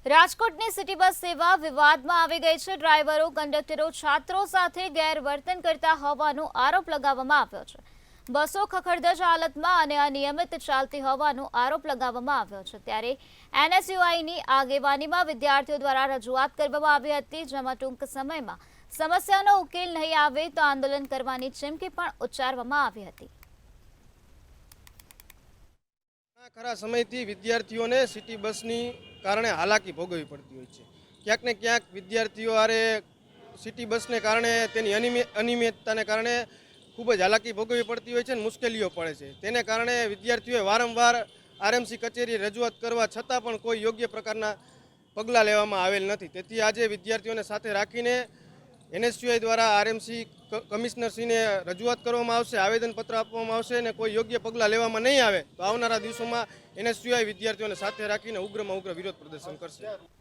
રાજકોટની city bus સેવા વિવાદમાં આવી ગઈ છે। ડ્રાઈવરો કંડક્ટરો છાત્રો સાથે ગેરવર્તન કરતા હોવાનો આરોપ લગાવવામાં આવ્યો છે। બસો ખખડધજ હાલતમાં અને અનિયમિત ચાલતી હોવાનો આરોપ લગાવવામાં આવ્યો છે। ત્યારે એનએસયુઆઈની આગેવાનીમાં વિદ્યાર્થીઓ દ્વારા રજૂઆત કરવામાં આવી હતી, જેમાં ટૂંક સમયમાં સમસ્યાનો ઉકેલ નહીં આવે તો આંદોલન કરવાની ચીમકી પણ ઉચ્ચારવામાં આવી હતી। ખરા સમયથી વિદ્યાર્થીઓને સિટી બસની કારણે હાલાકી ભોગવવી પડતી હોય છે। ક્યાંક ને ક્યાંક વિદ્યાર્થીઓ આરે સિટી બસને કારણે તેની અનિયમિતતાને કારણે ખૂબ જ હાલાકી ભોગવવી પડતી હોય છે અને મુશ્કેલીઓ પડે છે। તેને કારણે વિદ્યાર્થીઓએ વારંવાર આરએમસી કચેરી રજૂઆત કરવા છતાં પણ કોઈ યોગ્ય પ્રકારના પગલાં લેવામાં આવેલ નથી। તેથી આજે વિદ્યાર્થીઓને સાથે રાખીને એનએસયુઆઈ દ્વારા આરએમસી કમિશનરશ્રીને રજૂઆત કરવામાં આવશે, આવેદનપત્ર આપવામાં આવશે અને કોઈ યોગ્ય પગલાં લેવામાં નહીં આવે તો આવનારા દિવસોમાં એનએસયુઆઈ વિદ્યાર્થીઓને સાથે રાખીને ઉગ્રમાં ઉગ્ર વિરોધ પ્રદર્શન કરશે।